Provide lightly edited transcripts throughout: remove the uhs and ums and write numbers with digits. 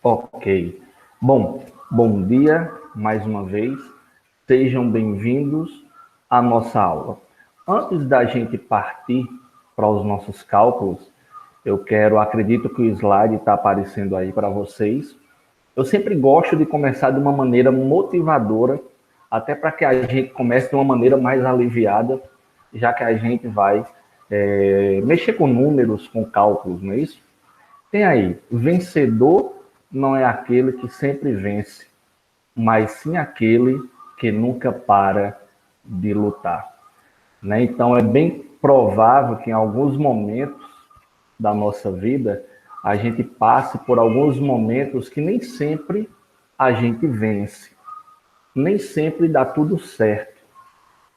Ok. Bom dia mais uma vez. Sejam bem-vindos à nossa aula. Antes da gente partir para os nossos cálculos, acredito que o slide está aparecendo aí para vocês. Eu sempre gosto de começar de uma maneira motivadora, até para que a gente comece de uma maneira mais aliviada, já que a gente vai mexer com números, com cálculos, não é isso? Tem aí, vencedor não é aquele que sempre vence, mas sim aquele que nunca para de lutar. Né? Então, é bem provável que em alguns momentos da nossa vida, a gente passe por alguns momentos que nem sempre a gente vence, nem sempre dá tudo certo.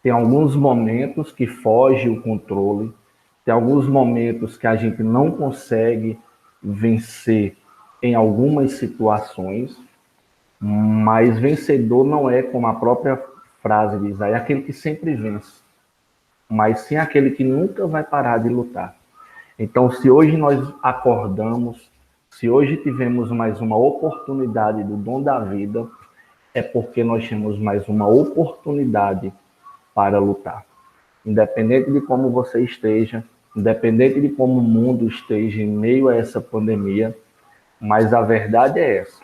Tem alguns momentos que foge o controle, tem alguns momentos que a gente não consegue vencer em algumas situações, mas vencedor não é, como a própria frase diz aí, aquele que sempre vence, mas sim aquele que nunca vai parar de lutar. Então, se hoje nós acordamos, se hoje tivemos mais uma oportunidade do dom da vida, é porque nós temos mais uma oportunidade para lutar. Independente de como você esteja, independente de como o mundo esteja em meio a essa pandemia, mas a verdade é essa.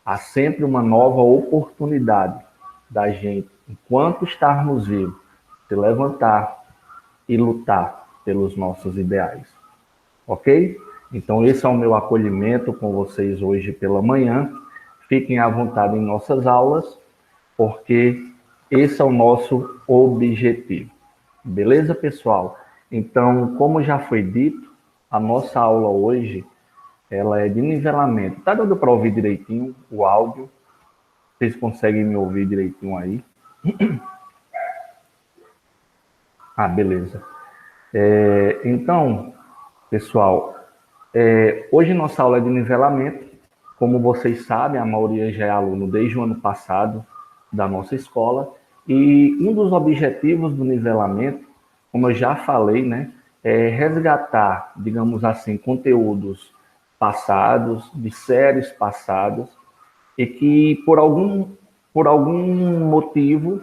Há sempre uma nova oportunidade da gente, enquanto estarmos vivos, se levantar e lutar pelos nossos ideais. Ok? Então, esse é o meu acolhimento com vocês hoje pela manhã. Fiquem à vontade em nossas aulas, porque esse é o nosso objetivo. Beleza, pessoal? Então, como já foi dito, a nossa aula hoje ela é de nivelamento. Tá dando para ouvir direitinho o áudio? Vocês conseguem me ouvir direitinho aí? Ah, beleza. Então, pessoal, hoje nossa aula é de nivelamento. Como vocês sabem, a maioria já é aluno desde o ano passado da nossa escola. E um dos objetivos do nivelamento, como eu já falei, né, é resgatar, digamos assim, conteúdos passados, de séries passadas, e que por algum motivo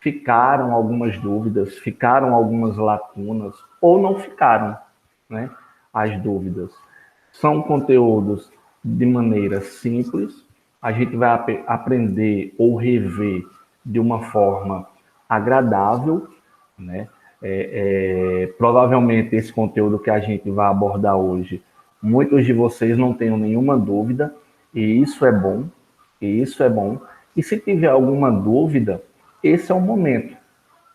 ficaram algumas dúvidas, ficaram algumas lacunas, ou não ficaram, né, as dúvidas. São conteúdos de maneira simples, a gente vai aprender ou rever de uma forma agradável, né? Provavelmente esse conteúdo que a gente vai abordar hoje, muitos de vocês não tenham nenhuma dúvida, e isso é bom, e isso é bom. E se tiver alguma dúvida, esse é o momento,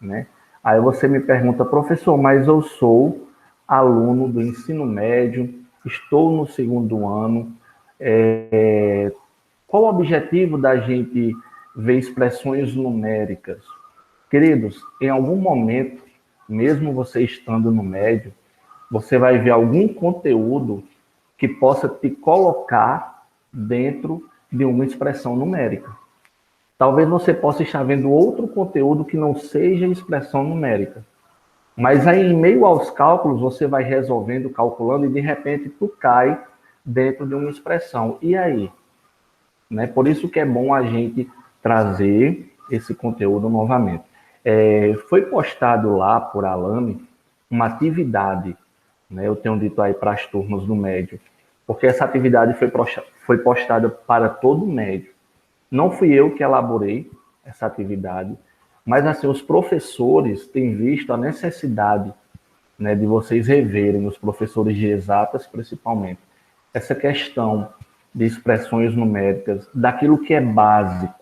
né? Aí você me pergunta, professor, mas eu sou aluno do ensino médio, estou no segundo ano, qual o objetivo da gente ver expressões numéricas? Queridos, em algum momento, mesmo você estando no médio, você vai ver algum conteúdo que possa te colocar dentro de uma expressão numérica. Talvez você possa estar vendo outro conteúdo que não seja expressão numérica. Mas aí, em meio aos cálculos, você vai resolvendo, calculando, e de repente tu cai dentro de uma expressão. E aí? Né? Por isso que é bom a gente trazer esse conteúdo novamente. Foi postado lá por Alame uma atividade, né? Eu tenho dito aí para as turmas do médio, porque essa atividade foi postada para todo o médio. Não fui eu que elaborei essa atividade, mas assim, os professores têm visto a necessidade, né, de vocês reverem, os professores de exatas principalmente, essa questão de expressões numéricas, daquilo que é básico,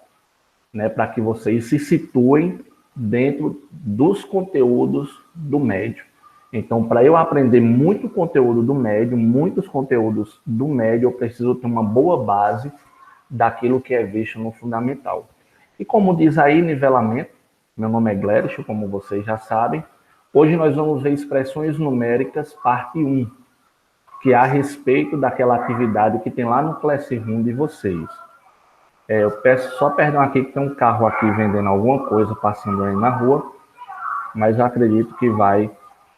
né, para que vocês se situem dentro dos conteúdos do médio. Então, para eu aprender muito conteúdo do médio, muitos conteúdos do médio, eu preciso ter uma boa base daquilo que é visto no fundamental. E como diz aí, nivelamento, meu nome é Glerich, como vocês já sabem, hoje nós vamos ver expressões numéricas, parte 1, que é a respeito daquela atividade que tem lá no Classroom de vocês. Eu peço só perdão aqui, que tem um carro aqui vendendo alguma coisa, passando aí na rua, mas eu acredito que vai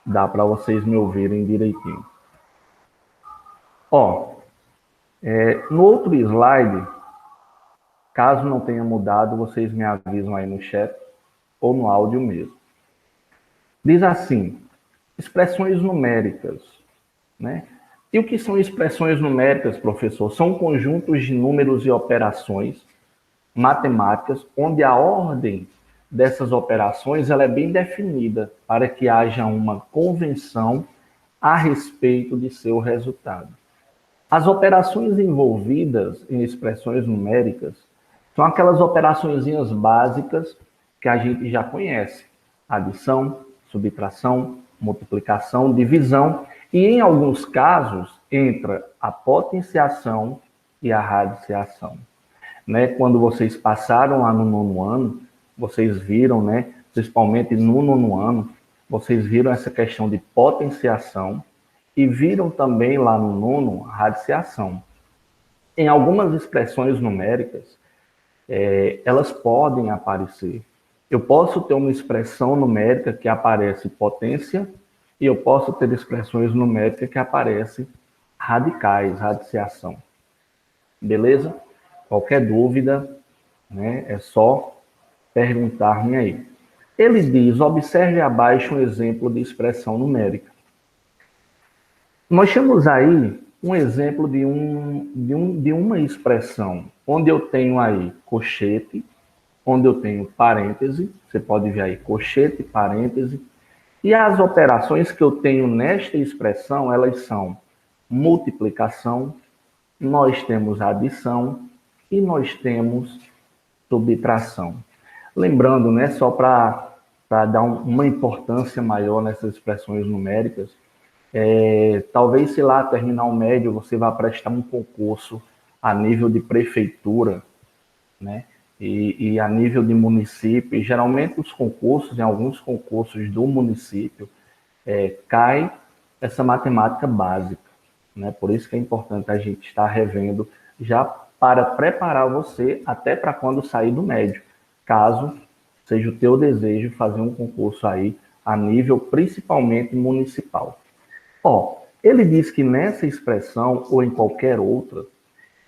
dar para vocês me ouvirem direitinho. Ó, no outro slide, caso não tenha mudado, vocês me avisam aí no chat ou no áudio mesmo. Diz assim, expressões numéricas, né? E o que são expressões numéricas, professor? São conjuntos de números e operações matemáticas, onde a ordem dessas operações ela é bem definida para que haja uma convenção a respeito de seu resultado. As operações envolvidas em expressões numéricas são aquelas operaçõezinhas básicas que a gente já conhece: adição, subtração, multiplicação, divisão, e em alguns casos entra a potenciação e a radiciação. Né? Quando vocês passaram lá no nono ano, vocês viram, né, principalmente no nono ano, vocês viram essa questão de potenciação e viram também lá no nono radiciação. Em algumas expressões numéricas, elas podem aparecer. Eu posso ter uma expressão numérica que aparece potência e eu posso ter expressões numéricas que aparecem radicais, radiciação. Beleza? Qualquer dúvida, né, é só perguntar-me aí. Ele diz, observe abaixo um exemplo de expressão numérica. Nós temos aí um exemplo de uma expressão, onde eu tenho aí cochete, onde eu tenho parêntese, você pode ver aí cochete, parêntese, e as operações que eu tenho nesta expressão, elas são multiplicação, nós temos adição e nós temos subtração. Lembrando, né, só para dar uma importância maior nessas expressões numéricas, talvez se lá terminar o médio você vá prestar um concurso a nível de prefeitura, né, e a nível de município, e geralmente os concursos, em alguns concursos do município, cai essa matemática básica, né, por isso que é importante a gente estar revendo já para preparar você até para quando sair do médio, caso seja o teu desejo fazer um concurso aí a nível principalmente municipal. Ó, ele diz que nessa expressão ou em qualquer outra,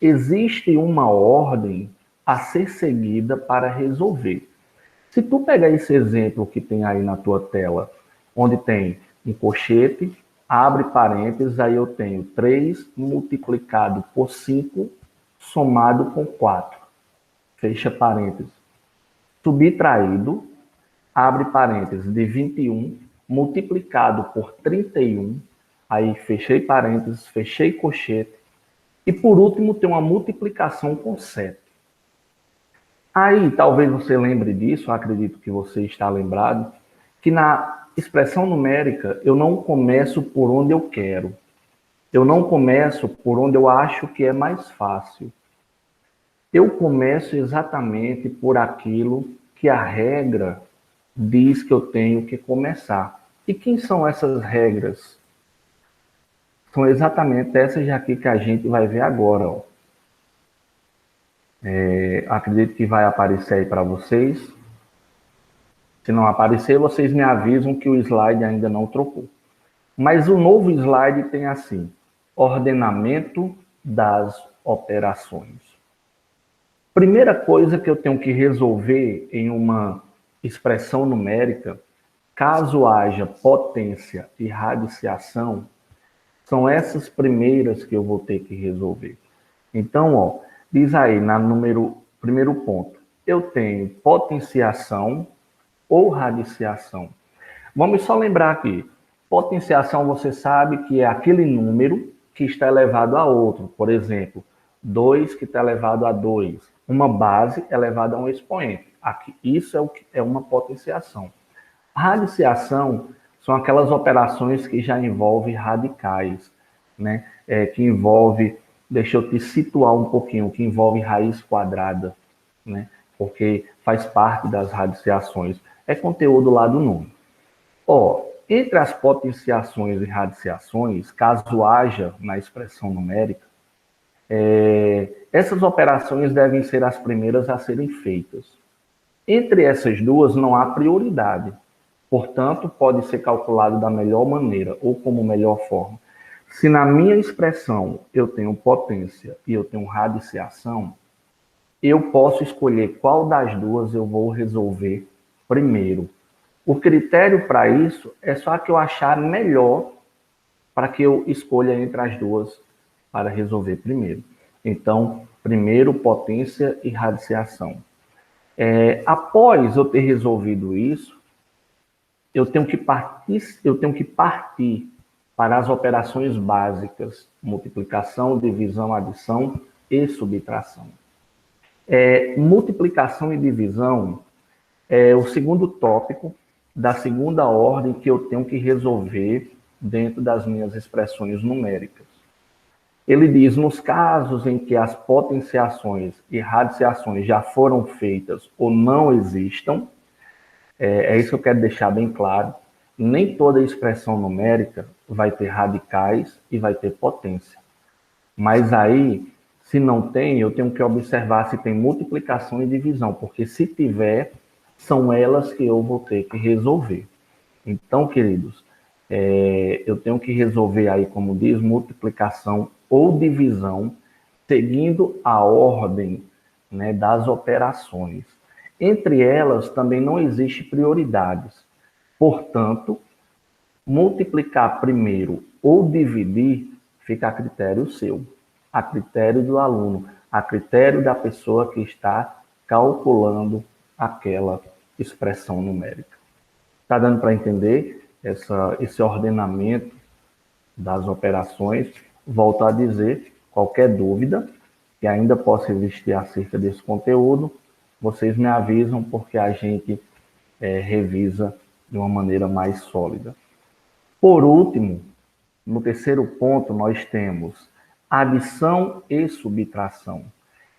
existe uma ordem a ser seguida para resolver. Se tu pegar esse exemplo que tem aí na tua tela, onde tem um cochete, abre parênteses, aí eu tenho 3 multiplicado por 5 somado com 4, fecha parênteses. Subtraído, abre parênteses, de 21, multiplicado por 31, aí fechei parênteses, fechei cochete, e por último tem uma multiplicação com 7. Aí, talvez você lembre disso, acredito que você está lembrado, que na expressão numérica eu não começo por onde eu quero. Eu não começo por onde eu acho que é mais fácil. Eu começo exatamente por aquilo que a regra diz que eu tenho que começar. E quem são essas regras? São exatamente essas aqui que a gente vai ver agora. Ó. Acredito que vai aparecer aí para vocês. Se não aparecer, vocês me avisam que o slide ainda não trocou. Mas o novo slide tem assim, ordenamento das operações. Primeira coisa que eu tenho que resolver em uma expressão numérica, caso haja potência e radiciação, são essas primeiras que eu vou ter que resolver. Então, ó, diz aí primeiro ponto, eu tenho potenciação ou radiciação. Vamos só lembrar aqui, potenciação você sabe que é aquele número que está elevado a outro. Por exemplo, 2 que está elevado a 2. Uma base elevada a um expoente. Aqui, isso é uma potenciação. Radiciação são aquelas operações que já envolvem radicais, né? Que envolve, deixa eu te situar um pouquinho, que envolve raiz quadrada, né? Porque faz parte das radiciações. É conteúdo lá do número. Ó, entre as potenciações e radiciações, caso haja na expressão numérica, essas operações devem ser as primeiras a serem feitas. Entre essas duas não há prioridade. Portanto, pode ser calculado da melhor maneira ou como melhor forma. Se na minha expressão eu tenho potência e eu tenho radiciação, eu posso escolher qual das duas eu vou resolver primeiro. O critério para isso é só que eu achar melhor para que eu escolha entre as duas para resolver primeiro. Então, primeiro potência e radiciação. Após eu ter resolvido isso, eu tenho que partir para as operações básicas: multiplicação, divisão, adição e subtração. Multiplicação e divisão é o segundo tópico da segunda ordem que eu tenho que resolver dentro das minhas expressões numéricas. Ele diz, nos casos em que as potenciações e radiciações já foram feitas ou não existam, é isso que eu quero deixar bem claro, nem toda expressão numérica vai ter radicais e vai ter potência. Mas aí, se não tem, eu tenho que observar se tem multiplicação e divisão, porque se tiver, são elas que eu vou ter que resolver. Então, queridos, eu tenho que resolver aí, como diz, multiplicação ou divisão, seguindo a ordem, né, das operações. Entre elas também não existe prioridades. Portanto, multiplicar primeiro ou dividir fica a critério seu, a critério do aluno, a critério da pessoa que está calculando aquela expressão numérica. Está dando para entender esse ordenamento das operações? Volto a dizer, qualquer dúvida que ainda possa existir acerca desse conteúdo, vocês me avisam, porque a gente revisa de uma maneira mais sólida. Por último, no terceiro ponto, nós temos adição e subtração.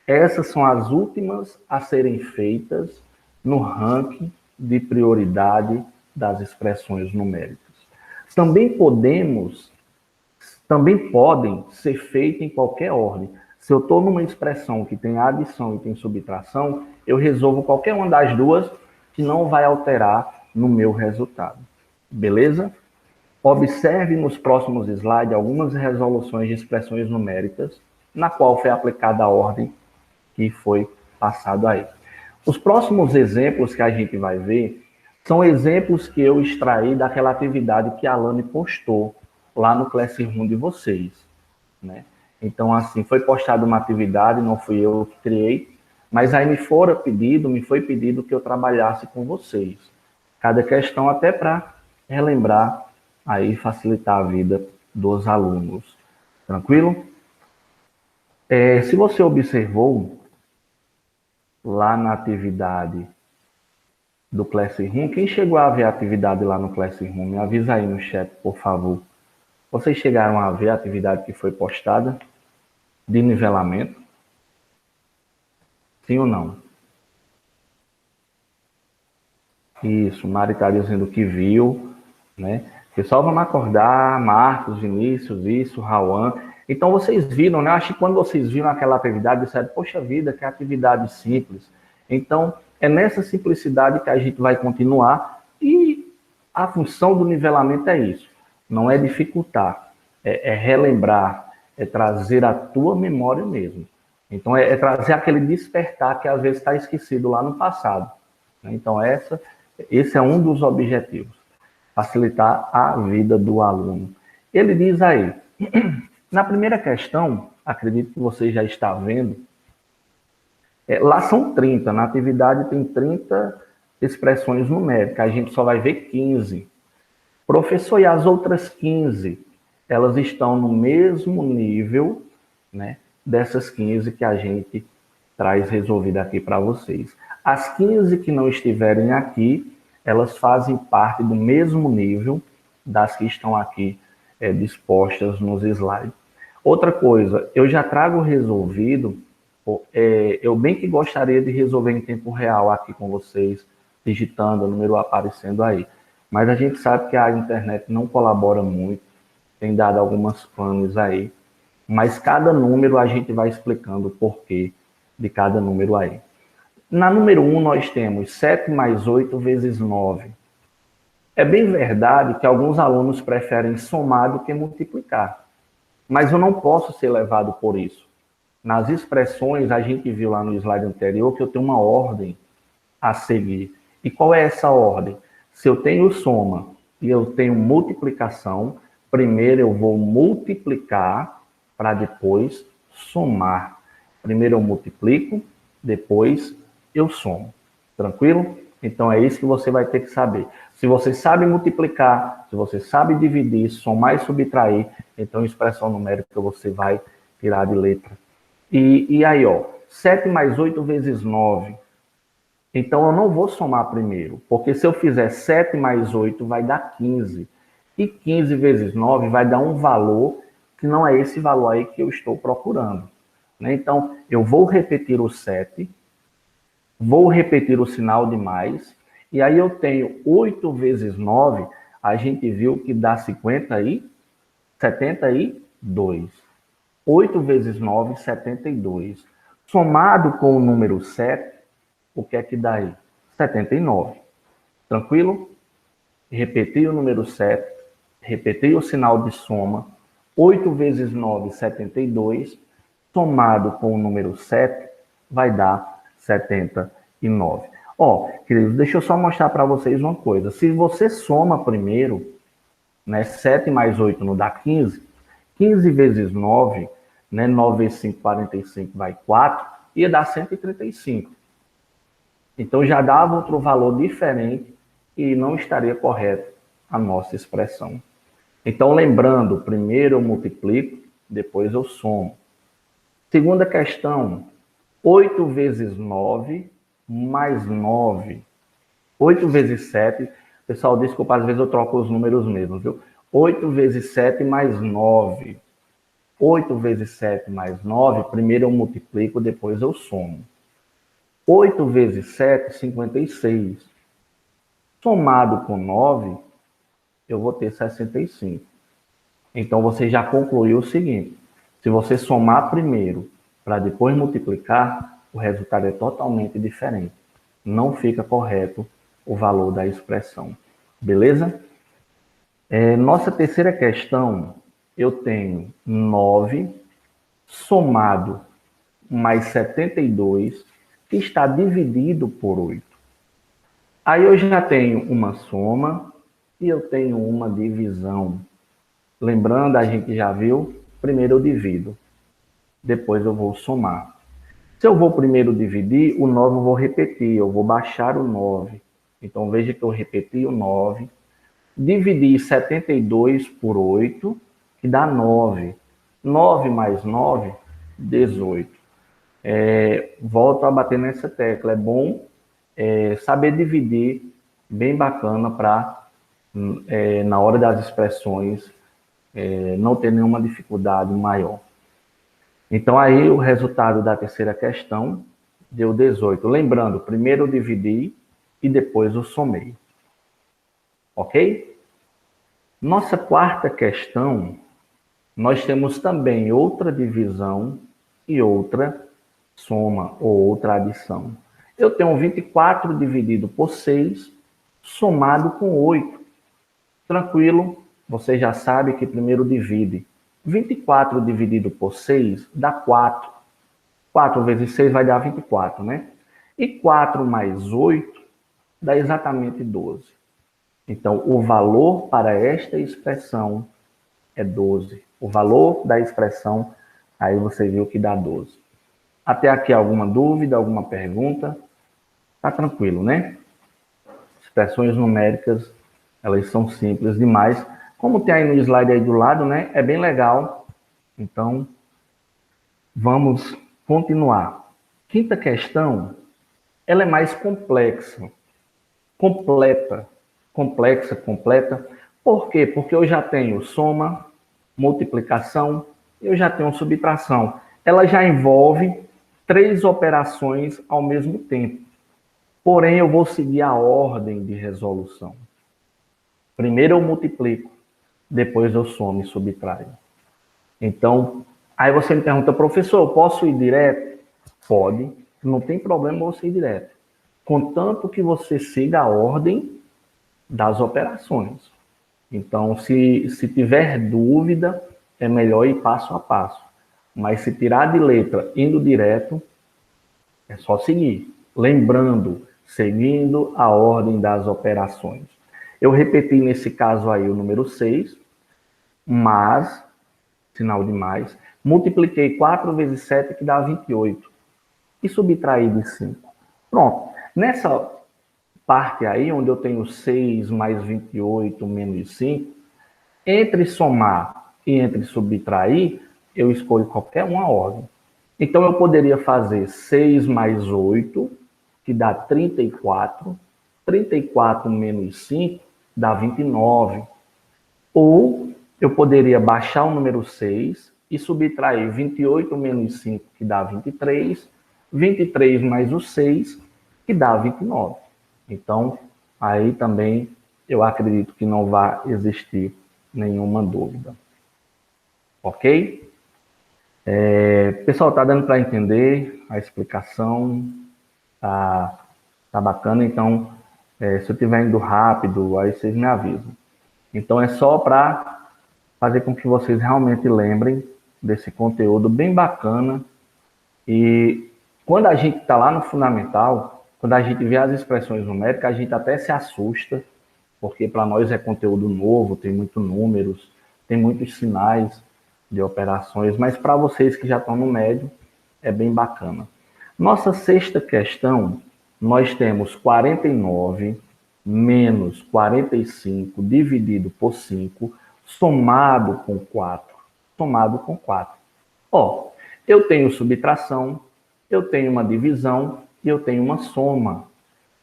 Essas são as últimas a serem feitas no ranking de prioridade das expressões numéricas. Também podem ser feitas em qualquer ordem. Se eu estou numa expressão que tem adição e tem subtração, eu resolvo qualquer uma das duas, que não vai alterar no meu resultado. Beleza? Observe nos próximos slides algumas resoluções de expressões numéricas, na qual foi aplicada a ordem que foi passado aí. Os próximos exemplos que a gente vai ver são exemplos que eu extraí daquela atividade que a Alane postou lá no Classroom de vocês, né? Então, assim, foi postada uma atividade, não fui eu que criei, mas aí me foi pedido que eu trabalhasse com vocês. Cada questão até para relembrar aí, facilitar a vida dos alunos. Tranquilo? Se você observou lá na atividade do Classroom, quem chegou a ver a atividade lá no Classroom, me avisa aí no chat, por favor. Vocês chegaram a ver a atividade que foi postada de nivelamento? Sim ou não? Isso, Mari está dizendo que viu, né? Pessoal, vamos acordar, Marcos, Vinícius, isso, Rauan. Então, vocês viram, né? Acho que quando vocês viram aquela atividade, disseram, poxa vida, que atividade simples. Então, é nessa simplicidade que a gente vai continuar. E a função do nivelamento é isso. Não é dificultar, é relembrar, é trazer a tua memória mesmo. Então, é trazer aquele despertar que às vezes está esquecido lá no passado. Então, esse é um dos objetivos. Facilitar a vida do aluno. Ele diz aí, na primeira questão, acredito que você já está vendo, lá são 30, na atividade tem 30 expressões numéricas, a gente só vai ver 15. Professor, e as outras 15? Elas estão no mesmo nível, né, dessas 15 que a gente traz resolvida aqui para vocês. As 15 que não estiverem aqui, elas fazem parte do mesmo nível das que estão aqui dispostas nos slides. Outra coisa, eu já trago resolvido, eu bem que gostaria de resolver em tempo real aqui com vocês, digitando o número aparecendo aí. Mas a gente sabe que a internet não colabora muito, tem dado algumas panes aí, mas cada número a gente vai explicando o porquê de cada número aí. Na número 1, nós temos 7 mais 8 vezes 9. É bem verdade que alguns alunos preferem somar do que multiplicar. mas eu não posso ser levado por isso. Nas expressões, a gente viu lá no slide anterior que eu tenho uma ordem a seguir. E qual é essa ordem? Se eu tenho soma e eu tenho multiplicação, primeiro eu vou multiplicar para depois somar. Primeiro eu multiplico, depois eu somo. Tranquilo? Então é isso que você vai ter que saber. Se você sabe multiplicar, se você sabe dividir, somar e subtrair, então expressão numérica você vai tirar de letra. E aí, ó, 7 mais 8 vezes 9. Então eu não vou somar primeiro, porque se eu fizer 7 mais 8 vai dar 15. E 15 vezes 9 vai dar um valor que não é esse valor aí que eu estou procurando. Né? Então eu vou repetir o 7, vou repetir o sinal de mais, e aí eu tenho 8 vezes 9, a gente viu que dá 72. 8 vezes 9, 72. Somado com o número 7, o que é que dá aí? 79. Tranquilo? Repeti o número 7, repeti o sinal de soma. 8 vezes 9, 72. Somado com o número 7, vai dar 79. Ó, queridos, deixa eu só mostrar para vocês uma coisa. Se você soma primeiro, né, 7 mais 8 não dá 15. 15 vezes 9, né, 9 vezes 5, 45, vai 4, ia dar 135. Então já dava outro valor diferente e não estaria correto a nossa expressão. Então lembrando, primeiro eu multiplico, depois eu somo. Segunda questão, 8 vezes 9 mais 9. 8 vezes 7, pessoal, desculpa, às vezes eu troco os números mesmo, viu? 8 vezes 7 mais 9. 8 vezes 7 mais 9, primeiro eu multiplico, depois eu somo. 8 vezes 7, 56. Somado com 9, eu vou ter 65. Então, você já concluiu o seguinte. Se você somar primeiro para depois multiplicar, o resultado é totalmente diferente. Não fica correto o valor da expressão. Beleza? Nossa terceira questão, eu tenho 9 somado mais 72, que está dividido por 8. Aí eu já tenho uma soma e eu tenho uma divisão. Lembrando, a gente já viu, primeiro eu divido, depois eu vou somar. Se eu vou primeiro dividir, o 9 eu vou repetir, eu vou baixar o 9. Então veja que eu repeti o 9, dividi 72 por 8, que dá 9. 9 mais 9, 18. Volto a bater nessa tecla. É bom saber dividir, bem bacana para, na hora das expressões, não ter nenhuma dificuldade maior. Então, aí o resultado da terceira questão deu 18. Lembrando, primeiro eu dividi e depois eu somei. Ok? Nossa quarta questão, nós temos também outra divisão e outra soma ou outra adição. Eu tenho 24 dividido por 6, somado com 8. Tranquilo? Você já sabe que primeiro divide. 24 dividido por 6 dá 4. 4 vezes 6 vai dar 24, né? E 4 mais 8 dá exatamente 12. Então, o valor para esta expressão é 12. O valor da expressão, aí você viu que dá 12. Até aqui alguma dúvida, alguma pergunta? Tá tranquilo, né? Expressões numéricas, elas são simples demais. Como tem aí no slide aí do lado, né? É bem legal. Então, vamos continuar. Quinta questão, ela é mais complexa. Completa. Por quê? Porque eu já tenho soma, multiplicação, eu já tenho subtração. Ela já envolve 3 operações ao mesmo tempo. Porém, eu vou seguir a ordem de resolução. Primeiro eu multiplico, depois eu somo e subtraio. Então, aí você me pergunta, professor, eu posso ir direto? Pode, não tem problema você ir direto. Contanto que você siga a ordem das operações. Então, se tiver dúvida, é melhor ir passo a passo. Mas se tirar de letra indo direto, é só seguir. Lembrando, seguindo a ordem das operações. Eu repeti nesse caso aí o número 6, mas, sinal de mais, multipliquei 4 vezes 7, que dá 28. E subtraí de 5. Pronto. Nessa parte aí, onde eu tenho 6 mais 28 menos 5, entre somar e entre subtrair, eu escolho qualquer uma ordem. Então, eu poderia fazer 6 mais 8, que dá 34. 34 menos 5 dá 29. Ou eu poderia baixar o número 6 e subtrair 28 menos 5, que dá 23. 23 mais o 6, que dá 29. Então, aí também eu acredito que não vai existir nenhuma dúvida. Ok? Pessoal, tá dando para entender a explicação? Tá bacana? Então, se eu estiver indo rápido, aí vocês me avisam. Então, é só para fazer com que vocês realmente lembrem desse conteúdo bem bacana. E quando a gente está lá no fundamental, quando a gente vê as expressões numéricas, a gente até se assusta, porque para nós é conteúdo novo, tem muitos números, tem muitos sinais de operações, mas para vocês que já estão no médio, é bem bacana. Nossa sexta questão, nós temos 49 menos 45 dividido por 5, somado com 4. Somado com 4. Ó, eu tenho subtração, eu tenho uma divisão e eu tenho uma soma.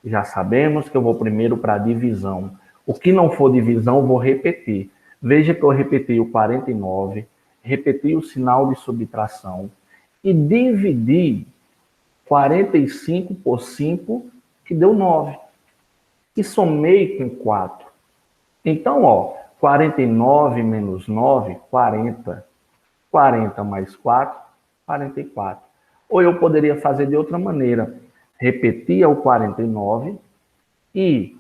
Já sabemos que eu vou primeiro para a divisão. O que não for divisão, eu vou repetir. Veja que eu repeti o 49, repeti o sinal de subtração e dividi 45 por 5, que deu 9. E somei com 4. Então, ó, 49 menos 9, 40. 40 mais 4, 44. Ou eu poderia fazer de outra maneira. Repetia o 49 e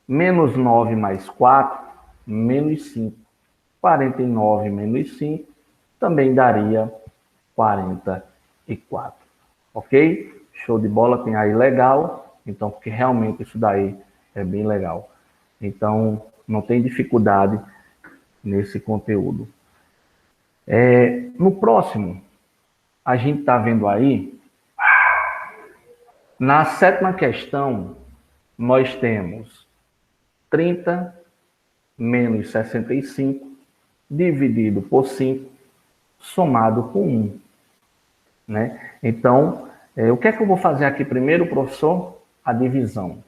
menos 9 mais 4, menos 5. 49 menos 5 também daria 44. Ok? Show de bola, tem aí legal. Então, porque realmente isso daí é bem legal. Então, não tem dificuldade nesse conteúdo. No próximo, a gente está vendo aí, na sétima questão, nós temos 30 menos 65 dividido por 5, somado com 1. Né? Então, o que é que eu vou fazer aqui primeiro, professor? A divisão.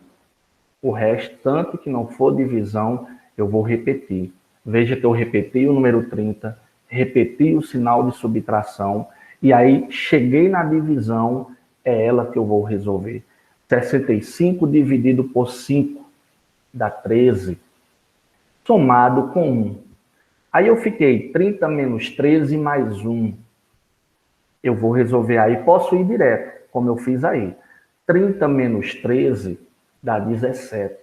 O restante que não for divisão, eu vou repetir. Veja que eu repeti o número 30, repeti o sinal de subtração, e aí cheguei na divisão, é ela que eu vou resolver. 65 dividido por 5 dá 13, somado com 1. Aí eu fiquei 30 menos 13 mais 1. Eu vou resolver aí, posso ir direto, como eu fiz aí. 30 menos 13 dá 17.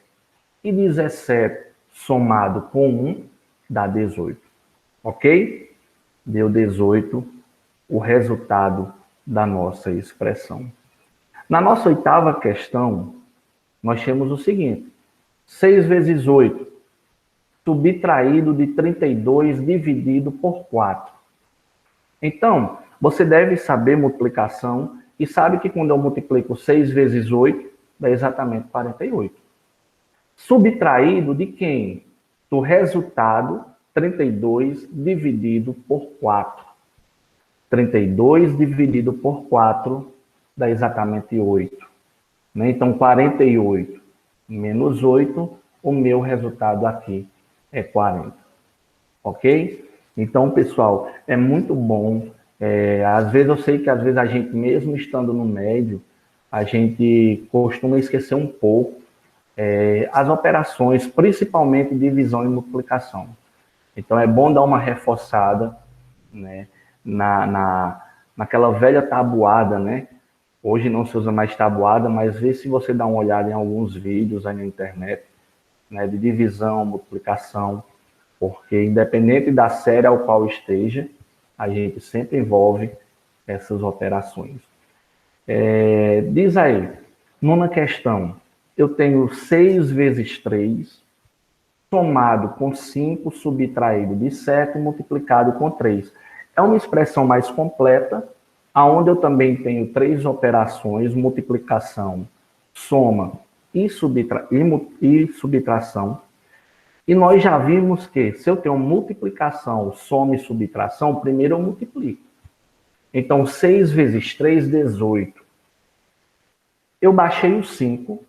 E 17 somado com 1 dá 18. Ok? Deu 18, o resultado da nossa expressão. Na nossa oitava questão, nós temos o seguinte. 6 vezes 8, subtraído de 32 dividido por 4. Então, você deve saber multiplicação e sabe que quando eu multiplico 6 vezes 8, dá exatamente 48. Subtraído de quem? Do resultado 32 dividido por 4. 32 dividido por 4 dá exatamente 8. Né? Então, 48 menos 8, o meu resultado aqui é 40. Ok? Então, pessoal, é muito bom. Às vezes, eu sei que às vezes a gente, mesmo estando no médio, a gente costuma esquecer um pouco as operações, principalmente divisão e multiplicação. Então, é bom dar uma reforçada, né, naquela velha tabuada, né? Hoje não se usa mais tabuada, mas vê se você dá uma olhada em alguns vídeos aí na internet, né, de divisão, multiplicação. porque independente da série ao qual esteja, a gente sempre envolve essas operações. Diz aí, nona questão, eu tenho 6 vezes 3, somado com 5, subtraído de 7, multiplicado com 3. É uma expressão mais completa, onde eu também tenho 3 operações, multiplicação, soma e subtração. E nós já vimos que, se eu tenho multiplicação, soma e subtração, primeiro eu multiplico. Então, 6 vezes 3, 18. Eu baixei o 5,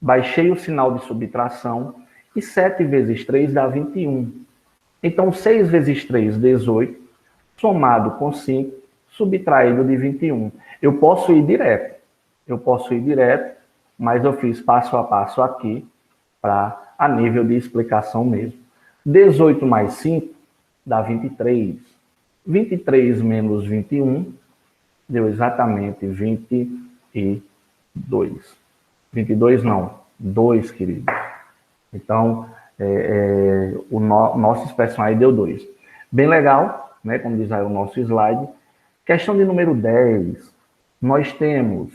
baixei o sinal de subtração, e 7 vezes 3 dá 21. Então, 6 vezes 3, 18, somado com 5, subtraído de 21. Eu posso ir direto, mas eu fiz passo a passo aqui, para a nível de explicação mesmo. 18 mais 5 dá 23. 23 menos 21 deu exatamente 22. 22 não, 2, querido. Então, nossa expressão aí deu 2. Bem legal, né? Como diz aí o nosso slide. Questão de número 10. Nós temos,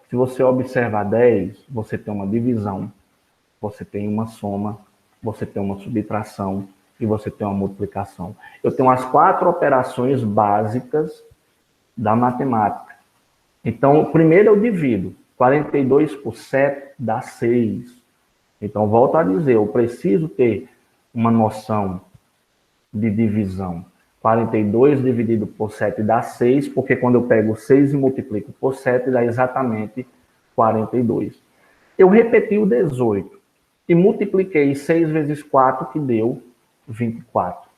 se você observar 10, você tem uma divisão, você tem uma soma, você tem uma subtração e você tem uma multiplicação. Eu tenho as 4 operações básicas da matemática. Então, primeiro eu divido. 42 por 7 dá 6. Então, volto a dizer, eu preciso ter uma noção de divisão. 42 dividido por 7 dá 6, porque quando eu pego 6 e multiplico por 7, dá exatamente 42. Eu repeti o 18 e multipliquei 6 vezes 4, que deu 24.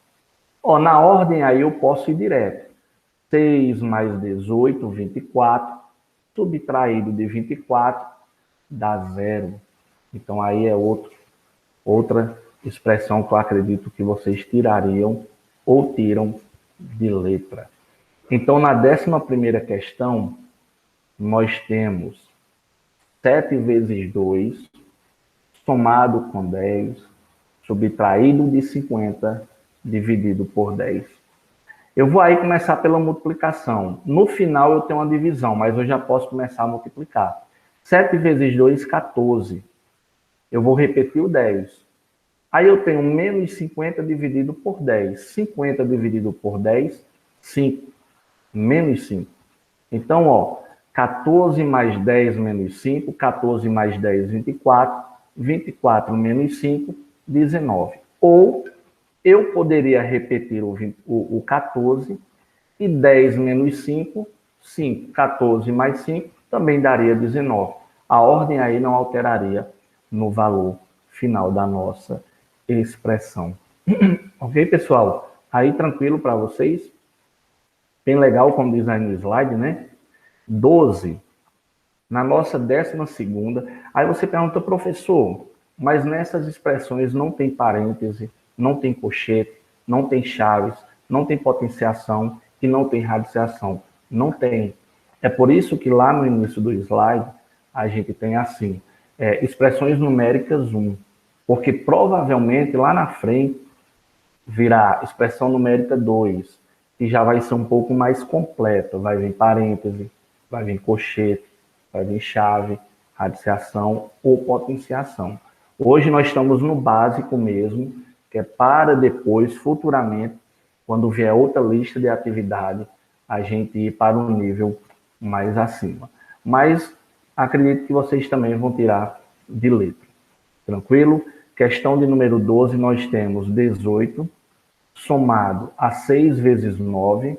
Na ordem aí eu posso ir direto. 6 mais 18, 24. Subtraído de 24, dá 0. Então, aí é outra expressão que eu acredito que vocês tirariam ou tiram de letra. Então, na 11ª questão, nós temos 7 vezes 2, somado com 10, subtraído de 50, dividido por 10. Eu vou aí começar pela multiplicação. No final eu tenho uma divisão, mas eu já posso começar a multiplicar. 7 vezes 2, 14. Eu vou repetir o 10. Aí eu tenho menos 50 dividido por 10. 50 dividido por 10, 5. Menos 5. Então, 14 mais 10 menos 5, 14 mais 10, 24. 24 menos 5, 19. Ou eu poderia repetir o 14, e 10 menos 5, 5. 14 mais 5 também daria 19. A ordem aí não alteraria no valor final da nossa expressão. Ok, pessoal? Aí tranquilo para vocês? Bem legal, como diz aí no slide, né? 12. Na nossa 12ª. Aí você pergunta, professor, mas nessas expressões não tem parêntese, não tem colchete, não tem chaves, não tem potenciação e não tem radiciação. Não tem. É por isso que lá no início do slide, a gente tem assim, expressões numéricas 1. Porque provavelmente lá na frente virá expressão numérica 2, que já vai ser um pouco mais completa. Vai vir parêntese, vai vir colchete, vai vir chave, radiciação ou potenciação. Hoje nós estamos no básico mesmo, que é para depois, futuramente, quando vier outra lista de atividade, a gente ir para um nível mais acima. Mas acredito que vocês também vão tirar de letra. Tranquilo? Questão de número 12, nós temos 18, somado a 6 vezes 9,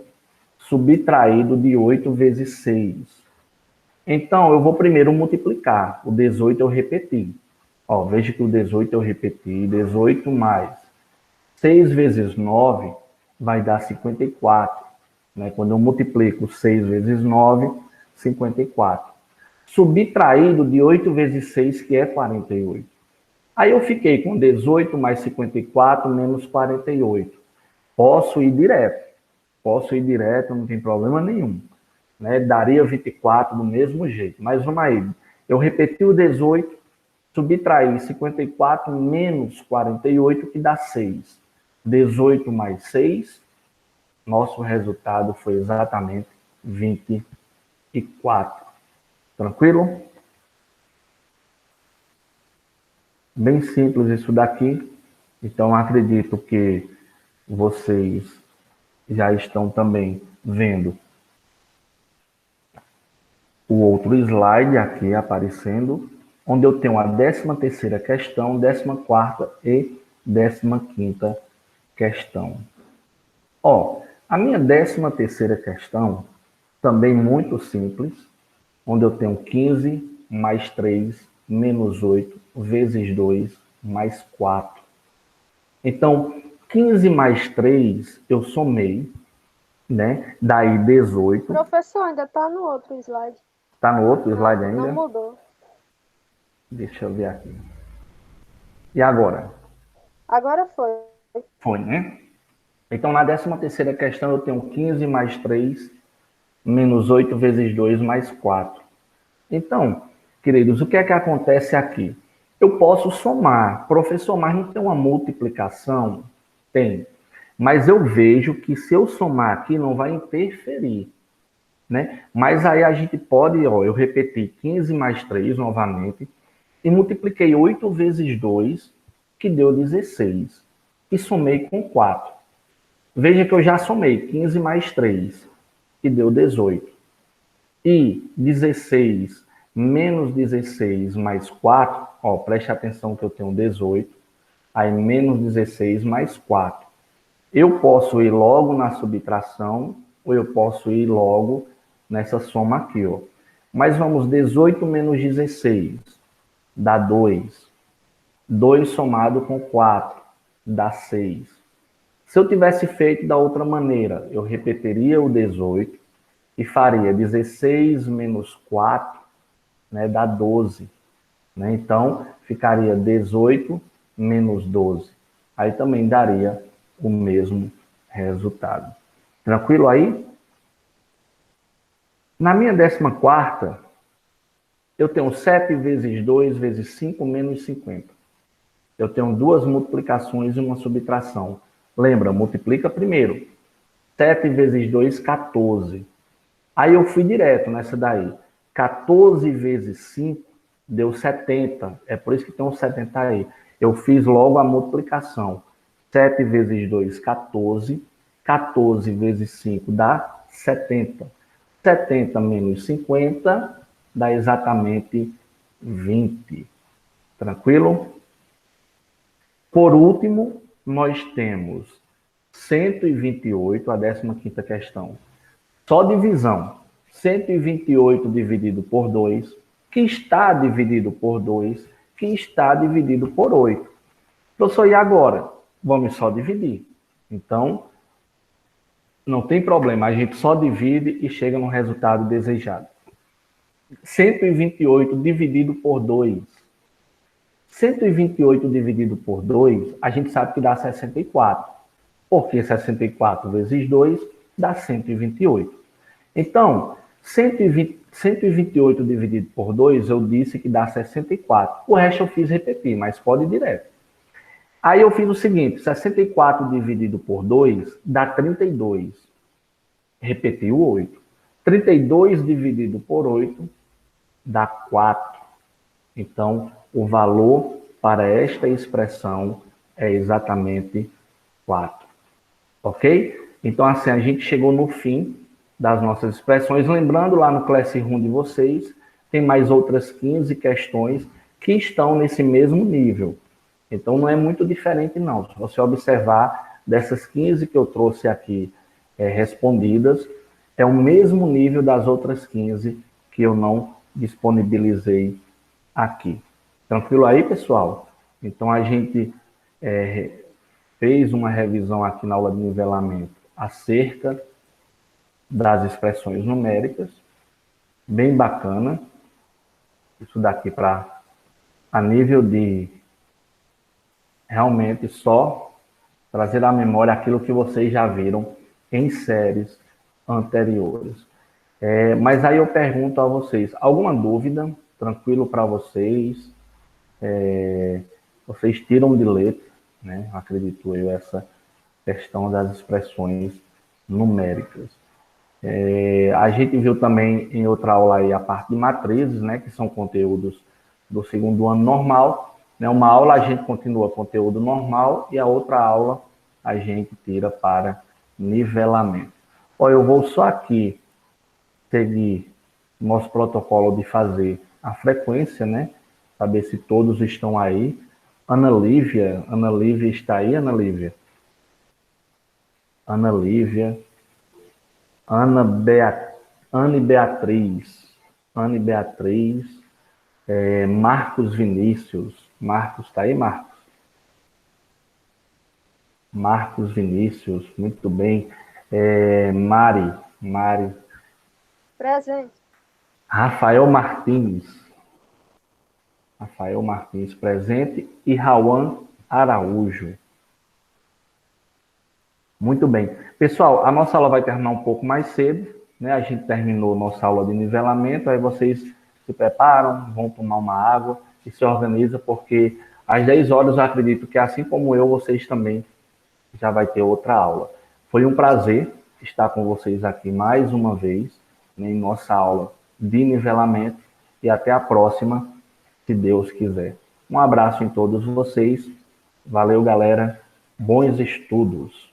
subtraído de 8 vezes 6. Então, eu vou primeiro multiplicar. O 18 eu repeti. Veja que o 18 eu repeti. 18 mais 6 vezes 9 vai dar 54. Né? Quando eu multiplico 6 vezes 9, 54. Subtraído de 8 vezes 6, que é 48. Aí eu fiquei com 18 mais 54 menos 48. Posso ir direto, não tem problema nenhum. Né? Daria 24 do mesmo jeito. Mas vamos aí. Eu repeti o 18, Subtrair 54 menos 48, que dá 6. 18 mais 6, nosso resultado foi exatamente 24. Tranquilo? Bem simples isso daqui. Então, acredito que vocês já estão também vendo o outro slide aqui aparecendo, onde eu tenho a 13ª questão, 14ª e 15ª questão. Ó, a minha 13ª questão, também muito simples, onde eu tenho 15 mais 3 menos 8 vezes 2 mais 4. Então, 15 mais 3 eu somei, né? Daí 18. Professor, ainda está no outro slide. Está no outro slide ainda? Não mudou. Deixa eu ver aqui. E agora? Agora foi. Foi, né? Então, na 13ª questão, eu tenho 15 mais 3 menos 8 vezes 2 mais 4. Então, queridos, o que é que acontece aqui? Eu posso somar. Professor, mas não tem uma multiplicação? Tem. Mas eu vejo que se eu somar aqui, não vai interferir, né? Mas aí a gente pode, ó, eu repeti 15 mais 3 novamente, e multipliquei 8 vezes 2, que deu 16. E somei com 4. Veja que eu já somei 15 mais 3, que deu 18. E 16 menos 16 mais 4, ó, preste atenção que eu tenho 18, aí menos 16 mais 4. Eu posso ir logo na subtração, ou eu posso ir logo nessa soma aqui, ó. Mas vamos, 18 menos 16 dá 2. 2 somado com 4 dá 6. Se eu tivesse feito da outra maneira, eu repetiria o 18 e faria 16 menos 4, né, dá 12. Né? Então, ficaria 18 menos 12. Aí também daria o mesmo resultado. Tranquilo aí? Na minha 14ª, eu tenho 7 vezes 2 vezes 5 menos 50. Eu tenho duas multiplicações e uma subtração. Lembra, multiplica primeiro. 7 vezes 2, 14. Aí eu fui direto nessa daí. 14 vezes 5 deu 70. É por isso que tem um 70 aí. Eu fiz logo a multiplicação. 7 vezes 2, 14. 14 vezes 5 dá 70. 70 menos 50 dá exatamente 20. Tranquilo? Por último, nós temos 128, a 15ª questão. Só divisão. 128 dividido por 2, que está dividido por 2, que está dividido por 8. Professor, e agora? Vamos só dividir. Então, não tem problema, a gente só divide e chega no resultado desejado. 128 dividido por 2. 128 dividido por 2, a gente sabe que dá 64. Porque 64 vezes 2 dá 128. Então, 128 dividido por 2, eu disse que dá 64. O resto eu fiz repetir, mas pode ir direto. Aí eu fiz o seguinte, 64 dividido por 2 dá 32. Repeti o 8. 32 dividido por 8 dá 4. Então, o valor para esta expressão é exatamente 4. Ok? Então, assim, a gente chegou no fim das nossas expressões. Lembrando, lá no Classroom de vocês, tem mais outras 15 questões que estão nesse mesmo nível. Então, não é muito diferente, não. Se você observar, dessas 15 que eu trouxe aqui respondidas, é o mesmo nível das outras 15 que eu não disponibilizei aqui. Tranquilo aí, pessoal? Então, a gente fez uma revisão aqui na aula de nivelamento acerca das expressões numéricas, bem bacana. Isso daqui para a nível de realmente só trazer à memória aquilo que vocês já viram em séries anteriores. Mas aí eu pergunto a vocês, alguma dúvida? Tranquilo para vocês? vocês tiram de letra, né? Acredito eu, essa questão das expressões numéricas. A gente viu também em outra aula aí a parte de matrizes, né? Que são conteúdos do segundo ano normal. Né? Uma aula a gente continua conteúdo normal e a outra aula a gente tira para nivelamento. Ó, eu vou só aqui seguir nosso protocolo de fazer a frequência, né? Saber se todos estão aí. Ana Lívia está aí, Ana Lívia? Ana Lívia, Anne Beatriz, Marcos Vinícius. Marcos está aí, Marcos? Marcos Vinícius, muito bem. Mari. Presente. Rafael Martins, presente. E Rauan Araújo. Muito bem. Pessoal, a nossa aula vai terminar um pouco mais cedo, né? A gente terminou nossa aula de nivelamento, aí vocês se preparam, vão tomar uma água e se organizam, porque às 10 horas eu acredito que, assim como eu, vocês também já vai ter outra aula. Foi um prazer estar com vocês aqui mais uma vez, né, em nossa aula de nivelamento, e até a próxima, se Deus quiser. Um abraço em todos vocês. Valeu, galera. Bons estudos.